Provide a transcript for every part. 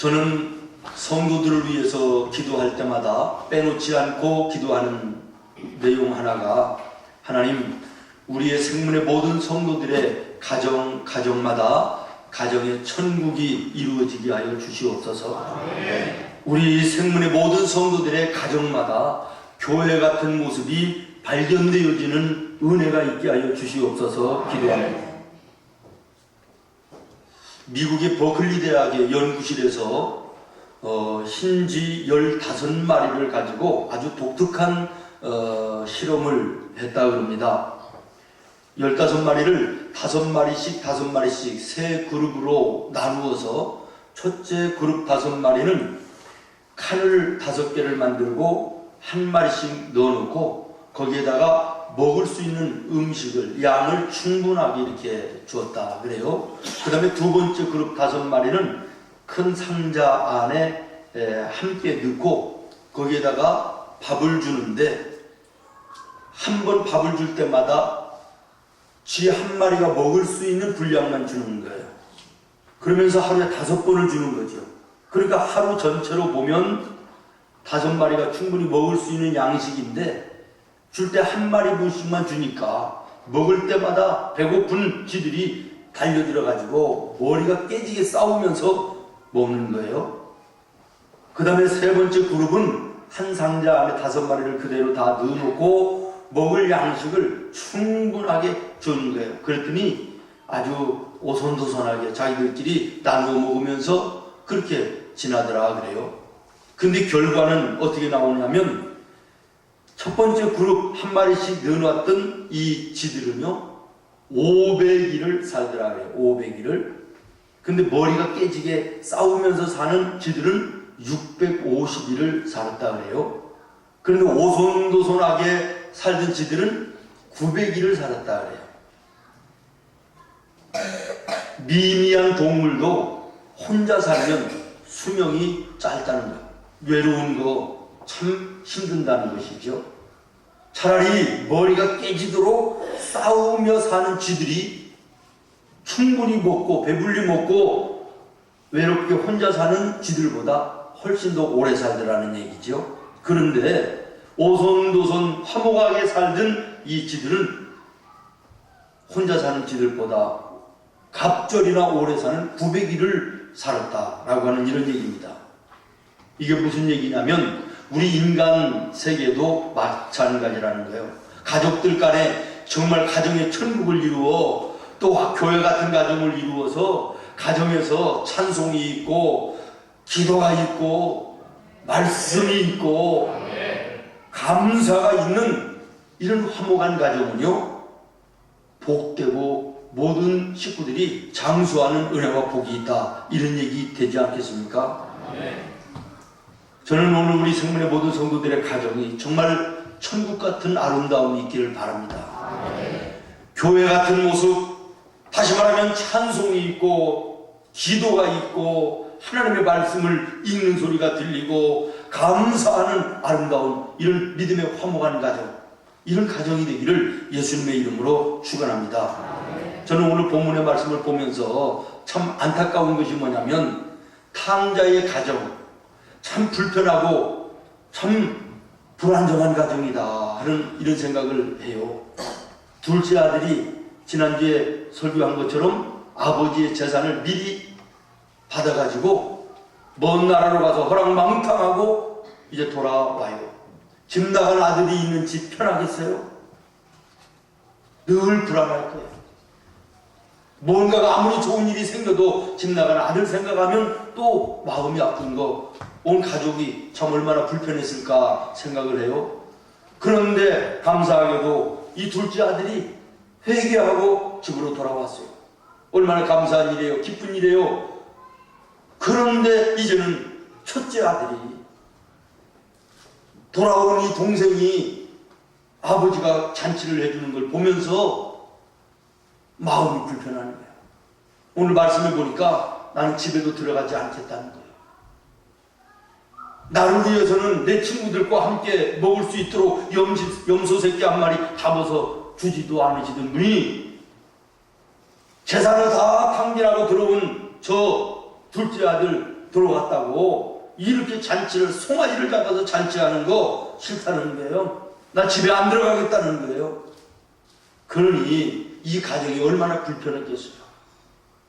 저는 성도들을 위해서 기도할 때마다 빼놓지 않고 기도하는 내용 하나가, 하나님, 우리의 생문의 모든 성도들의 가정마다 가정의 천국이 이루어지게 하여 주시옵소서. 우리 생문의 모든 성도들의 가정마다 교회 같은 모습이 발견되어지는 은혜가 있게 하여 주시옵소서 기도합니다. 미국의 버클리 대학의 연구실에서 흰쥐 15마리를 가지고 아주 독특한 실험을 했다 그럽니다. 15마리를 5마리씩 세 그룹으로 나누어서 첫째 그룹 5마리는 칸을 5개를 만들고 한 마리씩 넣어놓고 거기에다가 먹을 수 있는 음식을 양을 충분하게 이렇게 주었다 그래요. 그 다음에 두 번째 그룹 5마리는 큰 상자 안에 함께 넣고 거기에다가 밥을 주는데 한 번 밥을 줄 때마다 쥐 한 마리가 먹을 수 있는 분량만 주는 거예요. 그러면서 하루에 5번을 주는 거죠. 그러니까 하루 전체로 보면 5마리가 충분히 먹을 수 있는 양식인데 줄 때 한 마리 분씩만 주니까 먹을 때마다 배고픈 쥐들이 달려들어가지고 머리가 깨지게 싸우면서 먹는 거예요. 그 다음에 세 번째 그룹은 한 상자 안에 5마리를 그대로 다 넣어놓고 먹을 양식을 충분하게 주는 거예요. 그랬더니 아주 오손도손하게 자기들끼리 나누어 먹으면서 그렇게 지나더라 그래요. 근데 결과는 어떻게 나오냐면 첫 번째 그룹 한 마리씩 넣어놨던 이 쥐들은요 500일을 살더라 그래요. 500일을. 근데 머리가 깨지게 싸우면서 사는 쥐들은 650일을 살았다 그래요. 그런데 오손도손하게 살던 쥐들은 900일을 살았다 그래요. 미미한 동물도 혼자 살면 수명이 짧다는 거예요. 외로운 거 참 힘든다는 것이죠. 차라리 머리가 깨지도록 싸우며 사는 쥐들이 충분히 먹고 배불리 먹고 외롭게 혼자 사는 쥐들보다 훨씬 더 오래 살더라는 얘기죠. 그런데 오손도손 화목하게 살던 이 쥐들은 혼자 사는 쥐들보다 갑절이나 오래 사는 900일을 살았다라고 하는 이런 얘기입니다. 이게 무슨 얘기냐면 우리 인간 세계도 마찬가지라는 거예요. 가족들 간에 정말 가정의 천국을 이루어 또 교회 같은 가정을 이루어서 가정에서 찬송이 있고 기도가 있고 말씀이 있고 감사가 있는 이런 화목한 가정은요 복되고 모든 식구들이 장수하는 은혜와 복이 있다 이런 얘기 되지 않겠습니까? 저는 오늘 우리 생명의 모든 성도들의 가정이 정말 천국 같은 아름다움이 있기를 바랍니다. 교회 같은 모습, 다시 말하면 찬송이 있고 기도가 있고 하나님의 말씀을 읽는 소리가 들리고 감사하는 아름다운 이런 믿음의 화목한 가정, 이런 가정이 되기를 예수님의 이름으로 축원합니다. 저는 오늘 본문의 말씀을 보면서 참 안타까운 것이 뭐냐면 탕자의 가정, 참 불편하고 참 불안정한 가정이다 하는 이런 생각을 해요. 둘째 아들이 지난주에 설교한 것처럼 아버지의 재산을 미리 받아가지고 먼 나라로 가서 허랑망탕하고 이제 돌아와요. 집 나간 아들이 있는 집 편하겠어요? 늘 불안할 거예요. 뭔가가 아무리 좋은 일이 생겨도 집 나간 아들 생각하면 또 마음이 아픈 거, 온 가족이 참 얼마나 불편했을까 생각을 해요. 그런데 감사하게도 이 둘째 아들이 회개하고 집으로 돌아왔어요. 얼마나 감사한 일이에요. 기쁜 일이에요. 그런데 이제는 첫째 아들이 돌아온 이 동생이 아버지가 잔치를 해주는 걸 보면서 마음이 불편하는 거예요. 오늘 말씀을 보니까 나는 집에도 들어가지 않겠다는 거예요. 나를 위해서는 내 친구들과 함께 먹을 수 있도록 염소 새끼 한 마리 잡아서 주지도 않으시던 분이 재산을 다 탕진하고 들어온 저 둘째 아들 들어왔다고 이렇게 잔치를 송아지를 잡아서 잔치하는 거 싫다는 거예요. 나 집에 안 들어가겠다는 거예요. 그러니 이 가정이 얼마나 불편했겠어요.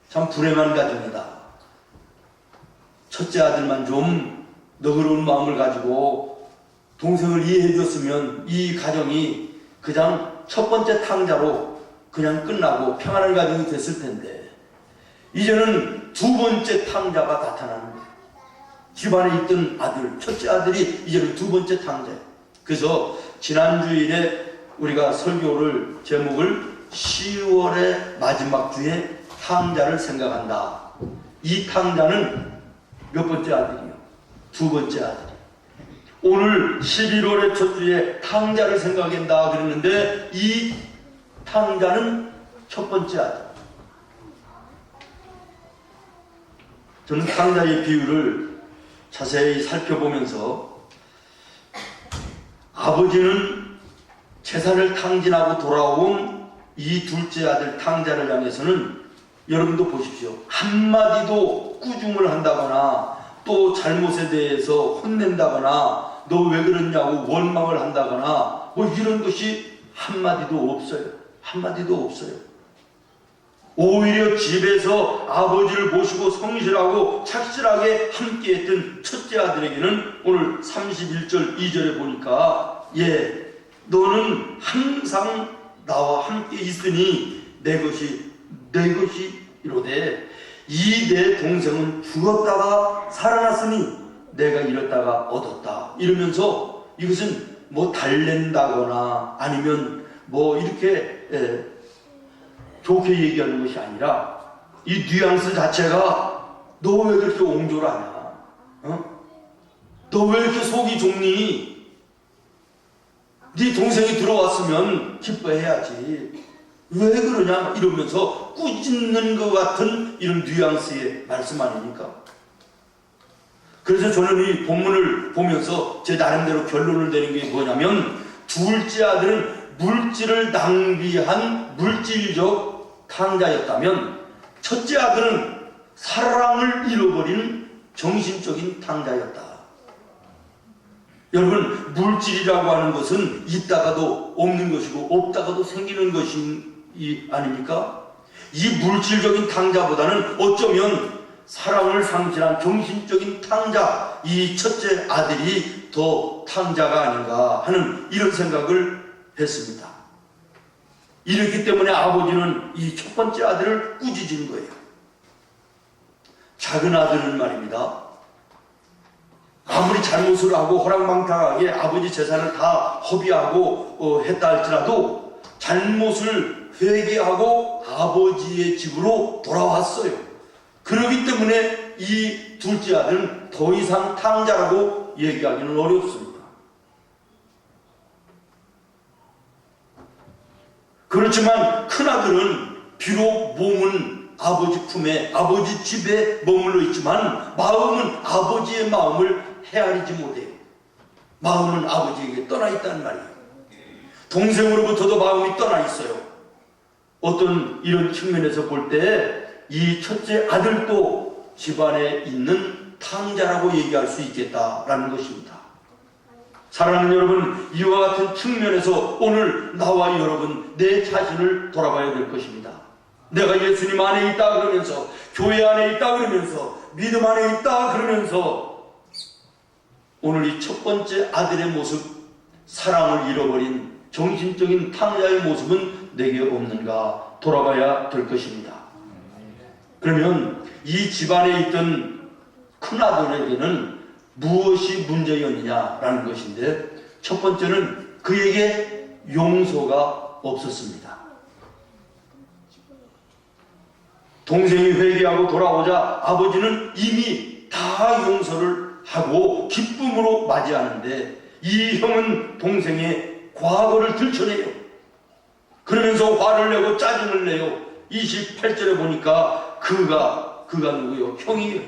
참 불행한 가정이다. 첫째 아들만 좀 너그러운 마음을 가지고 동생을 이해해 줬으면 이 가정이 그냥 첫 번째 탕자로 그냥 끝나고 평안한 가정이 됐을 텐데 이제는 두 번째 탕자가 나타나는 거예요. 집안에 있던 아들, 첫째 아들이 이제는 두 번째 탕자예요. 그래서 지난주일에 우리가 설교를 제목을 10월의 마지막 주에 탕자를 생각한다. 이 탕자는 몇 번째 아들이요? 두 번째 아들이. 오늘 11월의 첫 주에 탕자를 생각한다 그랬는데 이 탕자는 첫 번째 아들. 저는 탕자의 비유를 자세히 살펴보면서 아버지는 재산을 탕진하고 돌아온 이 둘째 아들 탕자를 향해서는 여러분도 보십시오. 한마디도 꾸중을 한다거나 또 잘못에 대해서 혼낸다거나 너 왜 그러냐고 원망을 한다거나 뭐 이런 것이 한마디도 없어요. 한마디도 없어요. 오히려 집에서 아버지를 모시고 성실하고 착실하게 함께했던 첫째 아들에게는 오늘 31절 2절에 보니까 너는 항상 나와 함께 있으니 내 것이 이로되 이 내 동생은 죽었다가 살아났으니 내가 잃었다가 얻었다. 이러면서 이것은 뭐 달랜다거나 아니면 뭐 이렇게 좋게 얘기하는 것이 아니라 이 뉘앙스 자체가 너 왜 그렇게 옹졸하냐? 너 왜 이렇게 속이 좁니? 네 동생이 들어왔으면 기뻐해야지. 왜 그러냐? 이러면서 꾸짖는 것 같은 이런 뉘앙스의 말씀 아닙니까? 그래서 저는 이 본문을 보면서 제 나름대로 결론을 내는 게 뭐냐면 둘째 아들은 물질을 낭비한 물질적 탕자였다면 첫째 아들은 사랑을 잃어버린 정신적인 탕자였다. 여러분, 물질이라고 하는 것은 있다가도 없는 것이고 없다가도 생기는 것이 아닙니까? 이 물질적인 탕자보다는 어쩌면 사랑을 상실한 정신적인 탕자, 이 첫째 아들이 더 탕자가 아닌가 하는 이런 생각을 했습니다. 이렇기 때문에 아버지는 이 첫 번째 아들을 꾸짖은 거예요. 작은 아들은 말입니다. 아무리 잘못을 하고 호락망탕하게 아버지 재산을 다 허비하고 했다 할지라도 잘못을 회개하고 아버지의 집으로 돌아왔어요. 그렇기 때문에 이 둘째 아들은 더 이상 탕자라고 얘기하기는 어렵습니다. 그렇지만 큰아들은 비록 몸은 아버지 품에 아버지 집에 머물러 있지만 마음은 아버지의 마음을 헤아리지 못해요. 마음은 아버지에게 떠나 있다는 말이에요. 동생으로부터도 마음이 떠나 있어요. 어떤 이런 측면에서 볼 때 이 첫째 아들도 집안에 있는 탕자라고 얘기할 수 있겠다라는 것입니다. 사랑하는 여러분, 이와 같은 측면에서 오늘 나와 여러분 내 자신을 돌아봐야 될 것입니다. 내가 예수님 안에 있다 그러면서, 교회 안에 있다 그러면서, 믿음 안에 있다 그러면서 오늘 이 첫 번째 아들의 모습, 사랑을 잃어버린 정신적인 탕자의 모습은 내게 없는가 돌아봐야 될 것입니다. 그러면 이 집안에 있던 큰아들에게는 무엇이 문제였느냐라는 것인데, 첫 번째는 그에게 용서가 없었습니다. 동생이 회개하고 돌아오자 아버지는 이미 다 용서를 하고 기쁨으로 맞이하는데 이 형은 동생의 과거를 들춰내요. 그러면서 화를 내고 짜증을 내요. 28절에 보니까 그가 누구요? 형이에요.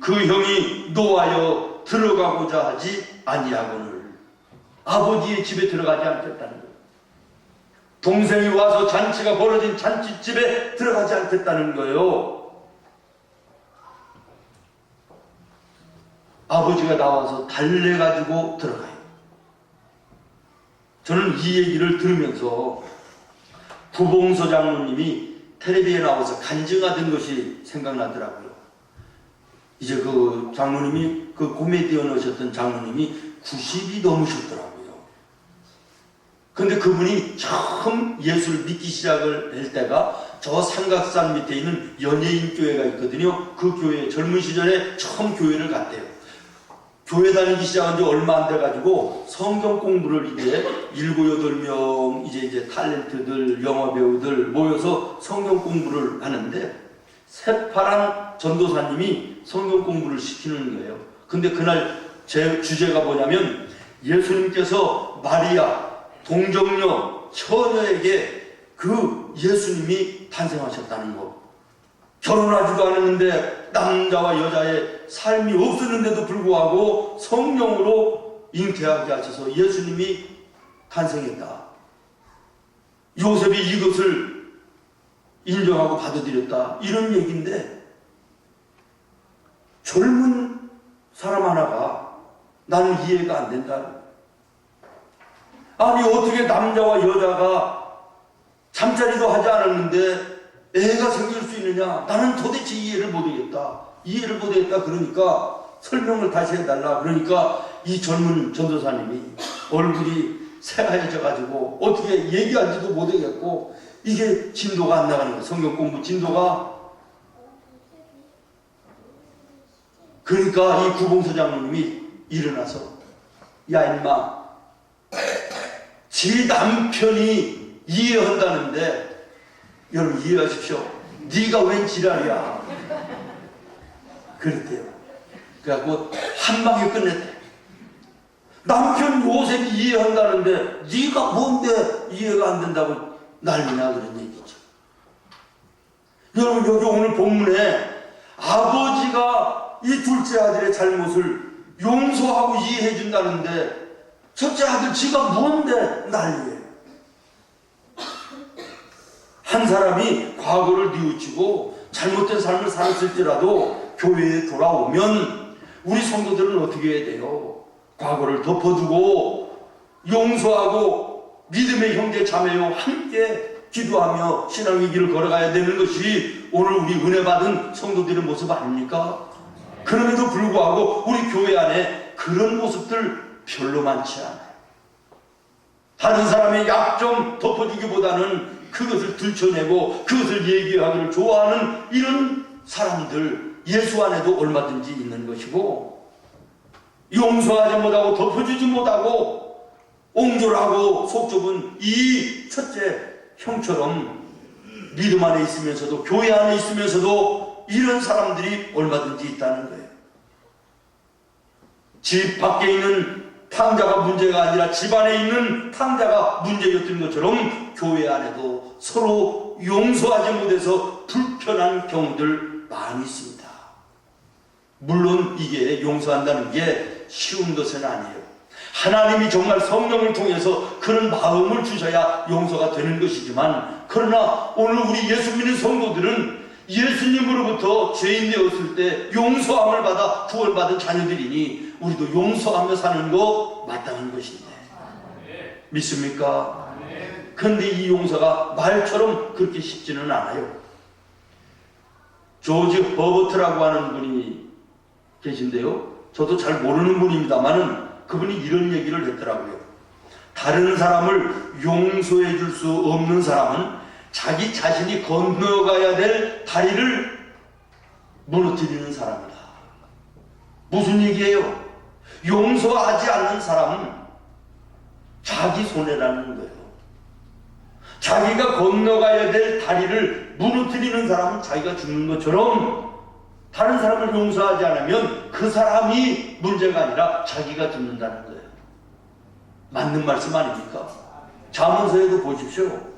그 형이 노하여 들어가고자 하지 아니하거늘 아버지의 집에 들어가지 않겠다는 거예요. 동생이 와서 잔치가 벌어진 잔치집에 들어가지 않겠다는 거예요. 아버지가 나와서 달래가지고 들어가요. 저는 이 얘기를 들으면서 부봉서 장로님이 텔레비에 나와서 간증하던 것이 생각나더라고요. 이제 그 장로님이, 그 코미디언 하셨던 장로님이 90이 넘으셨더라고요. 근데 그분이 처음 예수를 믿기 시작을 할 때가 저 삼각산 밑에 있는 연예인 교회가 있거든요. 그 교회 젊은 시절에 처음 교회를 갔대요. 교회 다니기 시작한 지 얼마 안 돼가지고 성경 공부를 이제 7, 8명 이제 탤런트들, 영화 배우들 모여서 성경 공부를 하는데 새파란 전도사님이 성경 공부를 시키는 거예요. 근데 그날 제 주제가 뭐냐면 예수님께서 마리아, 동정녀, 처녀에게 그 예수님이 탄생하셨다는 거. 결혼하지도 않았는데 남자와 여자의 삶이 없었는데도 불구하고 성령으로 잉태하게 하셔서 예수님이 탄생했다. 요셉이 이것을 인정하고 받아들였다. 이런 얘기인데 젊은 사람 하나가 나는 이해가 안 된다. 아니 어떻게 남자와 여자가 잠자리도 하지 않았는데 애가 생길 수 있느냐? 나는 도대체 이해를 못하겠다. 이해를 못하겠다. 그러니까 설명을 다시 해달라. 그러니까 이 젊은 전도사님이 얼굴이 새하얘져 가지고 어떻게 얘기하지도 못하겠고 이게 진도가 안 나가는 거야. 성경 공부 진도가. 그러니까 이 구봉서장님이 일어나서 야 임마 지 남편이 이해한다는데 여러분 이해하십시오. 네가 웬 지랄이야. 그랬대요. 그래갖고 한 방에 끝냈대. 남편 요셉이 이해한다는데 네가 뭔데 이해가 안 된다고 난리나 그런 얘기죠. 여러분 여기 오늘 본문에 아버지가 이 둘째 아들의 잘못을 용서하고 이해해 준다는데 첫째 아들 지가 뭔데 난리예요. 한 사람이 과거를 뉘우치고 잘못된 삶을 살았을지라도 교회에 돌아오면 우리 성도들은 어떻게 해야 돼요? 과거를 덮어두고 용서하고 믿음의 형제 자매요 함께 기도하며 신앙의 길을 걸어가야 되는 것이 오늘 우리 은혜 받은 성도들의 모습 아닙니까? 그럼에도 불구하고 우리 교회 안에 그런 모습들 별로 많지 않아요. 다른 사람의 약점 덮어주기보다는 그것을 들춰내고 그것을 얘기하기를 좋아하는 이런 사람들 예수 안에도 얼마든지 있는 것이고, 용서하지 못하고 덮어주지 못하고 옹졸하고 속 좁은 이 첫째 형처럼 믿음 안에 있으면서도 교회 안에 있으면서도 이런 사람들이 얼마든지 있다는 거예요. 집 밖에 있는 탕자가 문제가 아니라 집 안에 있는 탕자가 문제였던 것처럼 교회 안에도 서로 용서하지 못해서 불편한 경우들 많이 있습니다. 물론 이게 용서한다는 게 쉬운 것은 아니에요. 하나님이 정말 성령을 통해서 그런 마음을 주셔야 용서가 되는 것이지만, 그러나 오늘 우리 예수 믿는 성도들은 예수님으로부터 죄인 되었을 때 용서함을 받아 구원받은 자녀들이니 우리도 용서하며 사는 거 마땅한 것인데 믿습니까? 그런데 이 용서가 말처럼 그렇게 쉽지는 않아요. 조지 허버트라고 하는 분이 계신데요, 저도 잘 모르는 분입니다만은 그분이 이런 얘기를 했더라고요. 다른 사람을 용서해 줄 수 없는 사람은 자기 자신이 건너가야 될 다리를 무너뜨리는 사람이다. 무슨 얘기예요? 용서하지 않는 사람은 자기 손해라는 거예요. 자기가 건너가야 될 다리를 무너뜨리는 사람은 자기가 죽는 것처럼, 다른 사람을 용서하지 않으면 그 사람이 문제가 아니라 자기가 죽는다는 거예요. 맞는 말씀 아닙니까? 잠언서에도 보십시오.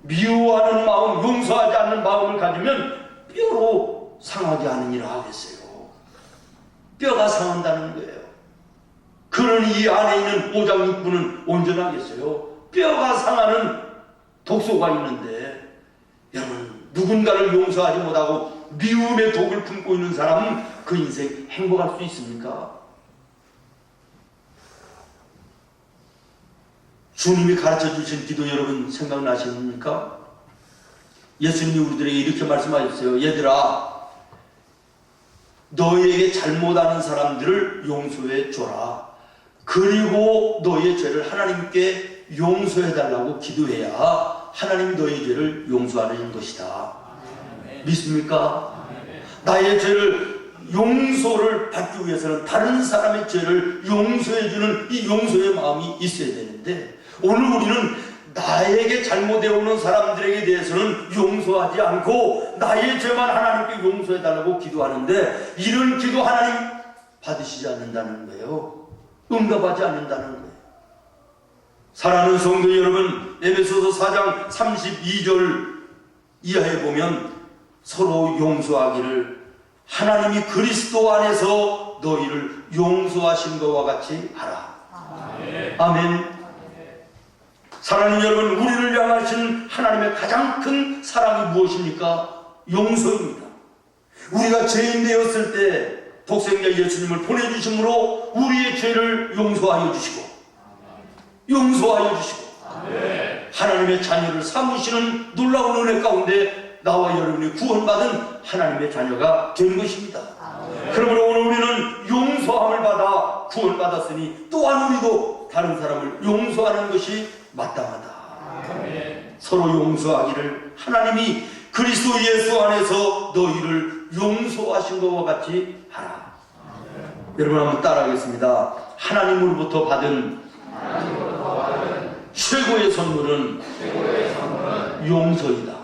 미워하는 마음, 용서하지 않는 마음을 가지면 뼈로 상하게 하느니라 하겠어요. 뼈가 상한다는 거예요. 그러니 이 안에 있는 오장육부는 온전하겠어요? 뼈가 상하는 독소가 있는데, 여러분 누군가를 용서하지 못하고 미움의 독을 품고 있는 사람은 그 인생 행복할 수 있습니까? 주님이 가르쳐 주신 기도 여러분 생각나십니까? 예수님이 우리들에게 이렇게 말씀하셨어요. 얘들아, 너희에게 잘못하는 사람들을 용서해 줘라. 그리고 너희의 죄를 하나님께 용서해 달라고 기도해야 하나님이 너희의 죄를 용서하는 것이다. 믿습니까? 나의 죄를 용서를 받기 위해서는 다른 사람의 죄를 용서해주는 이 용서의 마음이 있어야 되는데, 오늘 우리는 나에게 잘못해 오는 사람들에게 대해서는 용서하지 않고 나의 죄만 하나님께 용서해달라고 기도하는데, 이런 기도 하나님 받으시지 않는다는 거예요. 응답하지 않는다는 거예요. 사랑하는 성도 여러분, 에베소서 4장 32절 이하에 보면 서로 용서하기를 하나님이 그리스도 안에서 너희를 용서하신 것과 같이 하라. 아멘. 사랑하는 여러분, 우리를 향하신 하나님의 가장 큰 사랑이 무엇입니까? 용서입니다. 우리가 죄인 되었을 때 독생자 예수님을 보내주심으로 우리의 죄를 용서하여 주시고 하나님의 자녀를 삼으시는 놀라운 은혜 가운데 나와 여러분이 구원받은 하나님의 자녀가 된 것입니다. 그러므로 오늘 우리는 용서함을 받아 구원받았으니 또한 우리도 다른 사람을 용서하는 것이 마땅하다. 서로 용서하기를 하나님이 그리스도 예수 안에서 너희를 용서하신 것과 같이 하라. 여러분 한번 따라하겠습니다. 하나님으로부터 받은 최고의 선물은 용서이다.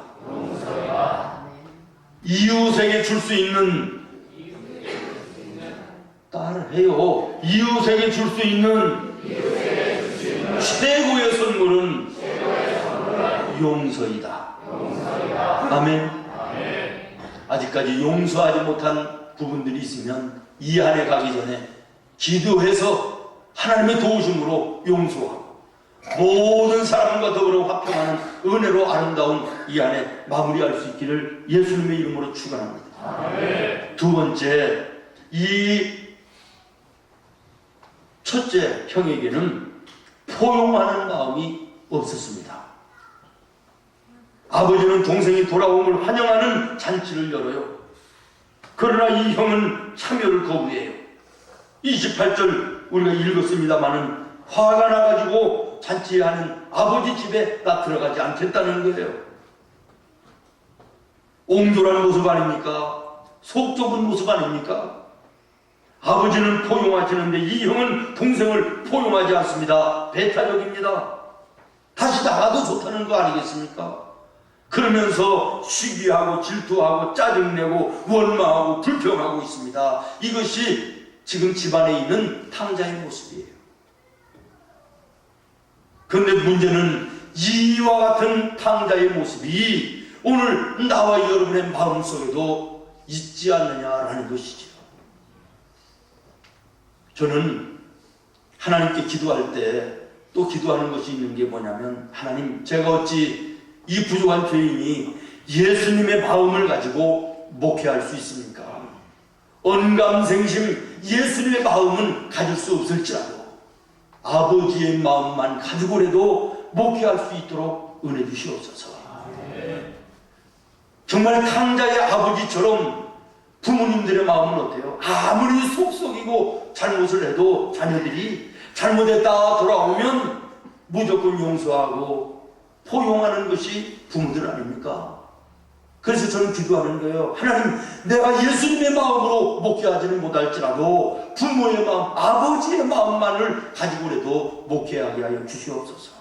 이웃에게 줄 수 있는, 따라해요. 이웃에게 줄 수 있는 최고의 선물은 용서이다. 아멘. 아직까지 용서하지 못한 부분들이 있으면 이 한 해 가기 전에 기도해서 하나님의 도우심으로 용서하고 모든 사람과 더불어 화평하는 은혜로 아름다운 이 한 해 마무리할 수 있기를 예수님의 이름으로 축원합니다. 두 번째, 이 첫째 형에게는 포용하는 마음이 없었습니다. 아버지는 동생이 돌아옴을 환영하는 잔치를 열어요. 그러나 이 형은 참여를 거부해요. 28절 우리가 읽었습니다마는 화가 나가지고 잔치하는 아버지 집에 나 들어가지 않겠다는 거예요. 옹졸한 모습 아닙니까? 속 좁은 모습 아닙니까? 아버지는 포용하시는데 이 형은 동생을 포용하지 않습니다. 배타적입니다. 다시 나가도 좋다는 거 아니겠습니까? 그러면서 시기하고 질투하고 짜증내고 원망하고 불평하고 있습니다. 이것이 지금 집안에 있는 탕자의 모습이에요. 그런데 문제는 이와 같은 탕자의 모습이 오늘 나와 여러분의 마음속에도 있지 않느냐라는 것이죠. 저는 하나님께 기도할 때 또 기도하는 것이 있는 게 뭐냐면, 하나님, 제가 어찌 이 부족한 죄인이 예수님의 마음을 가지고 목회할 수 있습니까? 언감생심 예수님의 마음은 가질 수 없을지라도 아버지의 마음만 가지고라도 목회할 수 있도록 은혜 주시옵소서. 정말 탕자의 아버지처럼 부모님들의 마음은 어때요? 아무리 속썩이고 잘못을 해도 자녀들이 잘못했다 돌아오면 무조건 용서하고 포용하는 것이 부모들 아닙니까? 그래서 저는 기도하는 거예요. 하나님, 내가 예수님의 마음으로 목회하지는 못할지라도 부모의 마음, 아버지의 마음만을 가지고라도 목회하게 하여 주시옵소서.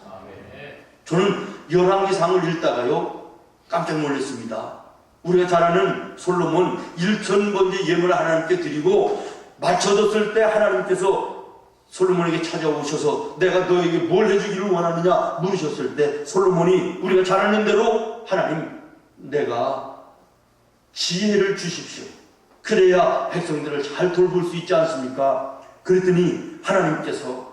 저는 열왕기상을 읽다가요 깜짝 놀랐습니다. 우리가 잘 아는 솔로몬 1000번째 예물을 하나님께 드리고 맞춰졌을 때 하나님께서 솔로몬에게 찾아오셔서 내가 너에게 뭘 해주기를 원하느냐 물으셨을 때 솔로몬이 우리가 잘 아는 대로, 하나님, 내가 지혜를 주십시오. 그래야 백성들을 잘 돌볼 수 있지 않습니까? 그랬더니 하나님께서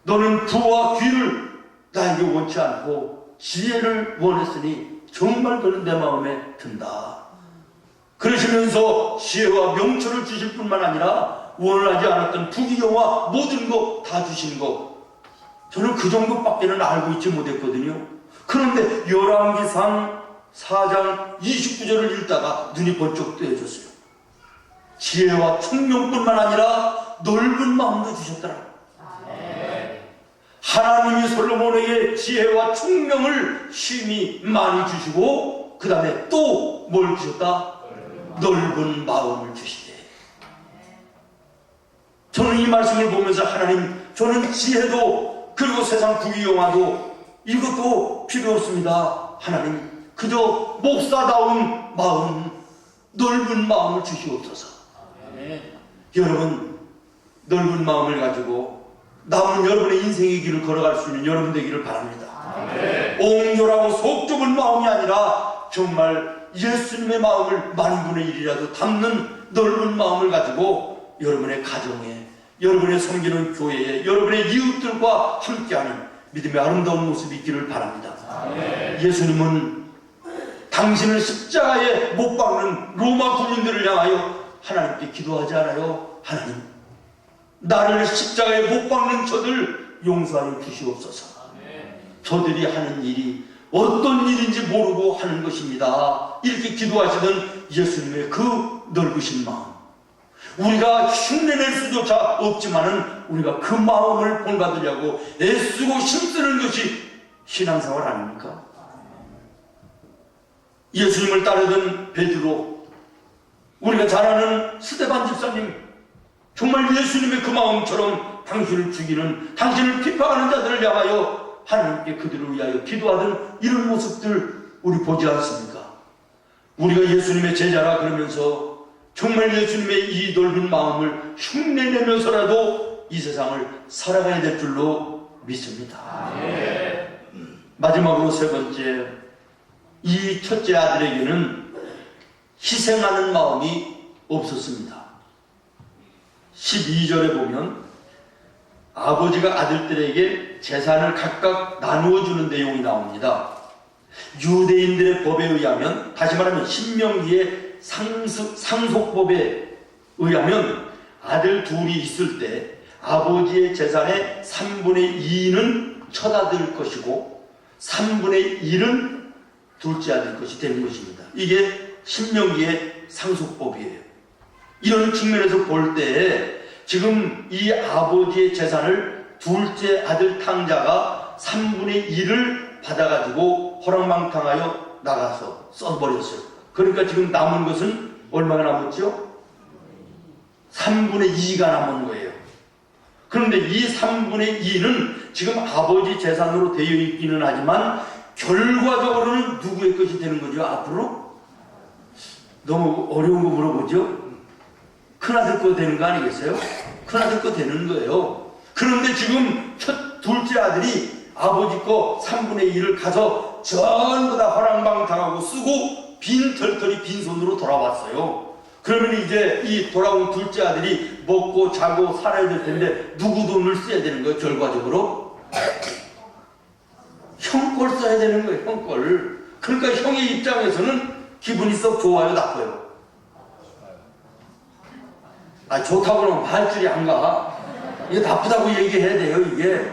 너는 부와 귀를 나에게 원치 않고 지혜를 원했으니 정말 너는 내 마음에 든다. 그러시면서 지혜와 명철을 주실 뿐만 아니라 원하지 않았던 부귀영화 모든 거 다 주신 거, 저는 그 정도밖에는 알고 있지 못했거든요. 그런데 열왕기상 4장 29절을 읽다가 눈이 번쩍 뜨여졌어요. 지혜와 총명뿐만 아니라 넓은 마음도 주셨더라. 하나님이 솔로몬에게 지혜와 총명을 심히 많이 주시고 그 다음에 또 뭘 주셨다? 넓은 마음을 주시대. 저는 이 말씀을 보면서 하나님, 저는 지혜도 그리고 세상 부귀영화도 이것도 필요 없습니다. 하나님, 그저 목사다운 마음, 넓은 마음을 주시옵소서. 여러분, 넓은 마음을 가지고 남은 여러분의 인생의 길을 걸어갈 수 있는 여러분 되기를 바랍니다. 옹졸하고 속 좁은 마음이 아니라 정말 예수님의 마음을 만분의 1이라도 담는 넓은 마음을 가지고 여러분의 가정에, 여러분의 섬기는 교회에, 여러분의 이웃들과 함께하는 믿음의 아름다운 모습이 있기를 바랍니다. 예수님은 당신을 십자가에 못 박는 로마 군인들을 향하여 하나님께 기도하지 않아요? 하나님, 나를 십자가에 못 박는 저들 용서하여 주시옵소서. 저들이 하는 일이 어떤 일인지 모르고 하는 것입니다. 이렇게 기도하시던 예수님의 그 넓으신 마음, 우리가 흉내낼 수조차 없지만은 우리가 그 마음을 본받으려고 애쓰고 힘쓰는 것이 신앙생활 아닙니까? 예수님을 따르던 베드로, 우리가 잘 아는 스데반 집사님, 정말 예수님의 그 마음처럼 당신을 죽이는, 당신을 핍박하는 자들을 향하여 하나님께 그들을 위하여 기도하던 이런 모습들 우리 보지 않습니까? 우리가 예수님의 제자라 그러면서 정말 예수님의 이 넓은 마음을 흉내내면서라도 이 세상을 살아가야 될 줄로 믿습니다. 마지막으로 세 번째, 이 첫째 아들에게는 희생하는 마음이 없었습니다. 12절에 보면 아버지가 아들들에게 재산을 각각 나누어 주는 내용이 나옵니다. 유대인들의 법에 의하면, 다시 말하면 신명기의 상속법에 의하면 아들 둘이 있을 때 아버지의 재산의 3분의 2는 첫아들 것이고 3분의 1은 둘째 아들 것이 되는 것입니다. 이게 신명기의 상속법이에요. 이런 측면에서 볼 때 지금 이 아버지의 재산을 둘째 아들 탕자가 3분의 1을 받아가지고 허랑방탕하여 나가서 써버렸어요. 그러니까 지금 남은 것은 얼마나 남았죠? 3분의 2가 남은 거예요. 그런데 이 3분의 2는 지금 아버지 재산으로 되어 있기는 하지만 결과적으로는 누구의 것이 되는 거죠? 앞으로? 너무 어려운 거 물어보죠? 큰아들 거 되는 거 아니겠어요? 큰아들 거 되는 거예요. 그런데 지금 둘째 아들이 아버지 거 3분의 1을 가서 전부 다 허랑방탕하고 쓰고 빈털털이 빈손으로 돌아왔어요. 그러면 이제 이 돌아온 둘째 아들이 먹고 자고 살아야 될 텐데 누구 돈을 써야 되는 거예요? 결과적으로 형 걸 써야 되는 거예요. 형 걸. 그러니까 형의 입장에서는 기분이 썩 좋아요, 나빠요? 좋다고 하면 할 줄이 안 가. 이거 나쁘다고 얘기해야 돼요. 이게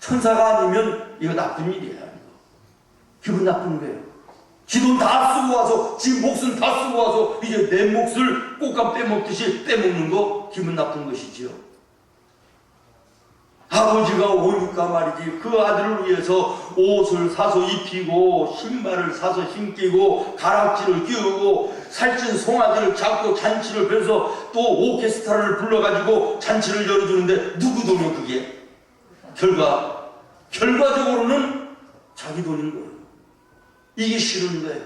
천사가 아니면 이거 나쁜 일이야. 기분 나쁜 거예요. 지 돈 다 쓰고 와서, 지 몫은 다 쓰고 와서 이제 내 몫을 꽃감 빼먹듯이 빼먹는 거 기분 나쁜 것이지요. 아버지가 오니까 말이지, 그 아들을 위해서 옷을 사서 입히고 신발을 사서 신기고 가락지를 끼우고 살찐 송아지를 잡고 잔치를 펴서 또 오케스트라를 불러가지고 잔치를 열어주는데 누구 돈이요 그게? 결과적으로는 자기 돈인 거예요. 이게 싫은 거예요.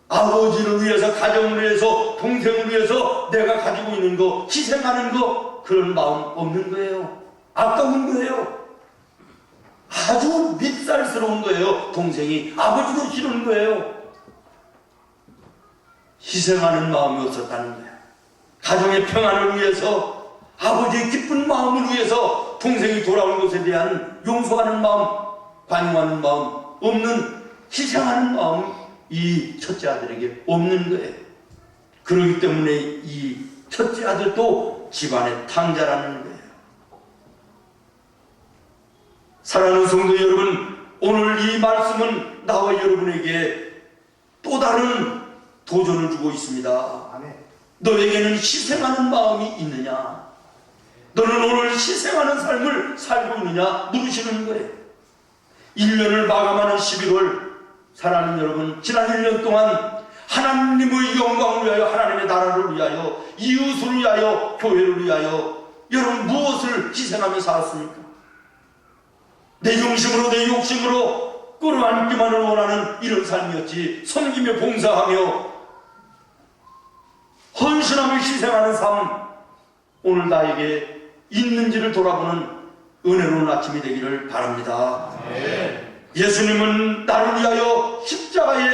아버지를 위해서, 가정을 위해서, 동생을 위해서 내가 가지고 있는 거 희생하는 거, 그런 마음 없는 거예요. 아까운 거예요. 아주 밉살스러운 거예요. 동생이 아버지도 싫은 거예요. 희생하는 마음이 없었다는 거예요. 가정의 평안을 위해서, 아버지의 기쁜 마음을 위해서 동생이 돌아온 것에 대한 용서하는 마음, 관용하는 마음 없는, 희생하는 마음, 이 첫째 아들에게 없는 거예요. 그렇기 때문에 이 첫째 아들도 집안의 탕자라는 거예요. 사랑하는 성도 여러분, 오늘 이 말씀은 나와 여러분에게 또 다른 도전을 주고 있습니다. 너에게는 희생하는 마음이 있느냐? 너는 오늘 희생하는 삶을 살고 있느냐? 물으시는 거예요. 1년을 마감하는 11월, 사랑하는 여러분, 지난 1년 동안 하나님의 영광을 위하여, 하나님의 나라를 위하여, 이웃을 위하여, 교회를 위하여 여러분 무엇을 희생하며 살았습니까? 내 중심으로, 내 욕심으로 끌어안기만을 원하는 이런 삶이었지, 섬기며 봉사하며 헌신하며 희생하는 삶, 오늘 나에게 있는지를 돌아보는 은혜로운 아침이 되기를 바랍니다. 예수님은 나를 위하여 십자가에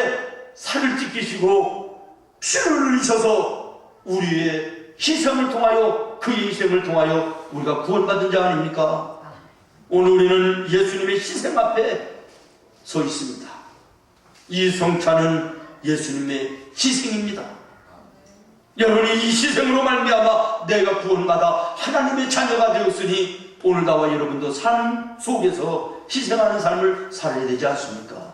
살을 찢기시고 피를 흘리셔서 우리의 희생을 통하여, 그의 희생을 통하여 우리가 구원받은 자 아닙니까? 오늘 우리는 예수님의 희생 앞에 서 있습니다. 이 성찬은 예수님의 희생입니다. 여러분이 이 희생으로 말미암아 내가 구원받아 하나님의 자녀가 되었으니 오늘 나와 여러분도 삶 속에서 희생하는 삶을 살아야 되지 않습니까?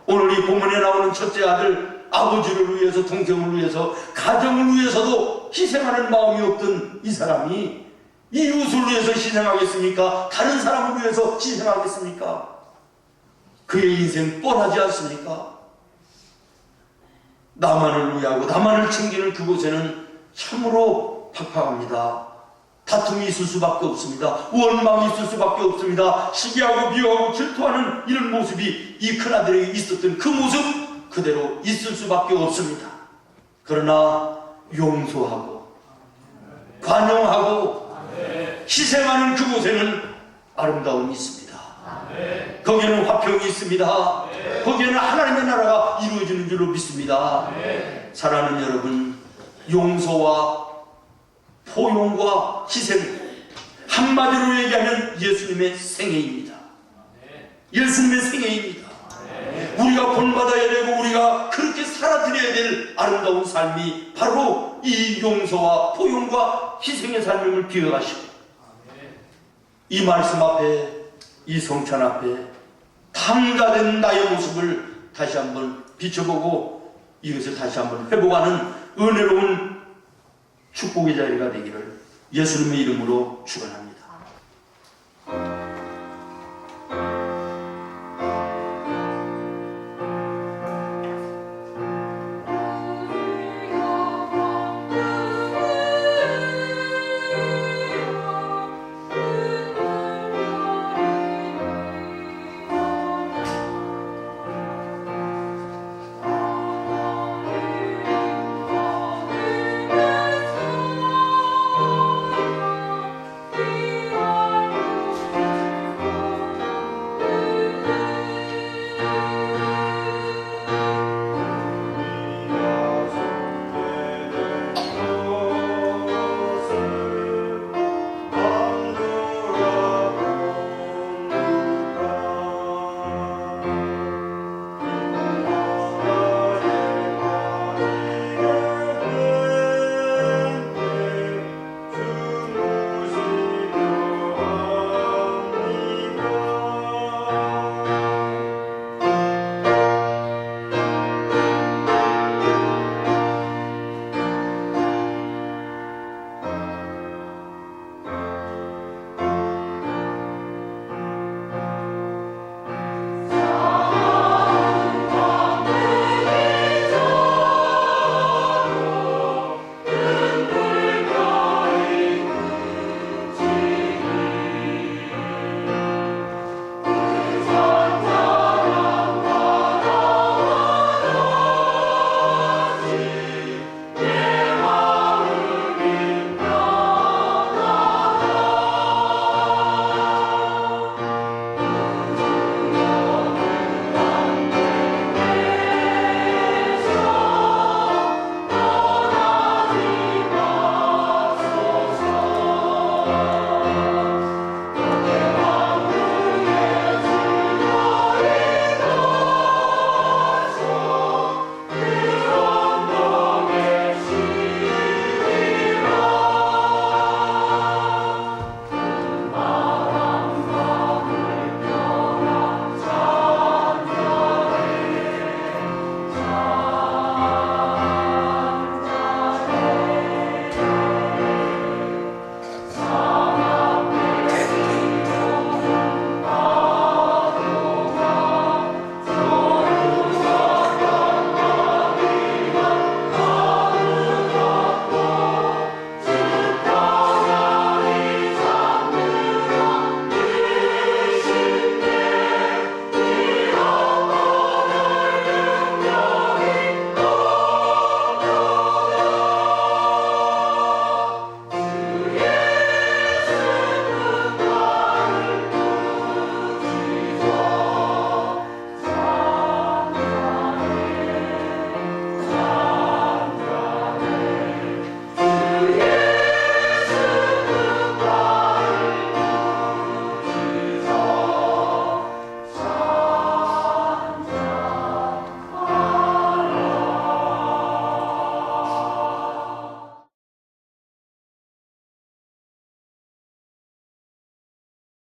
오늘 이 본문에 나오는 첫째 아들, 아버지를 위해서, 동생을 위해서, 가정을 위해서도 희생하는 마음이 없던 이 사람이 이웃을 위해서 희생하겠습니까? 다른 사람을 위해서 희생하겠습니까? 그의 인생 뻔하지 않습니까? 나만을 위하고 나만을 챙기는 그곳에는 참으로 팍팍합니다. 다툼이 있을 수밖에 없습니다. 원망이 있을 수밖에 없습니다. 시기하고 미워하고 질투하는 이런 모습이 이 큰아들에게 있었던 그 모습 그대로 있을 수밖에 없습니다. 그러나 용서하고 관용하고 희생하는 그곳에는 아름다움이 있습니다. 거기에는 화평이 있습니다. 거기에는 하나님의 나라가 이루어지는 줄로 믿습니다. 사랑하는 여러분, 용서와 포용과 희생, 한마디로 얘기하면 예수님의 생애입니다. 예수님의 생애입니다. 우리가 본받아야 되고 우리가 그렇게 살아드려야 될 아름다운 삶이 바로 이 용서와 포용과 희생의 삶임을 기억하시고, 이 말씀 앞에, 이 성찬 앞에 탕자된 나의 모습을 다시 한번 비춰보고 이것을 다시 한번 회복하는 은혜로운 축복의 자리가 되기를 예수님의 이름으로 축원합니다.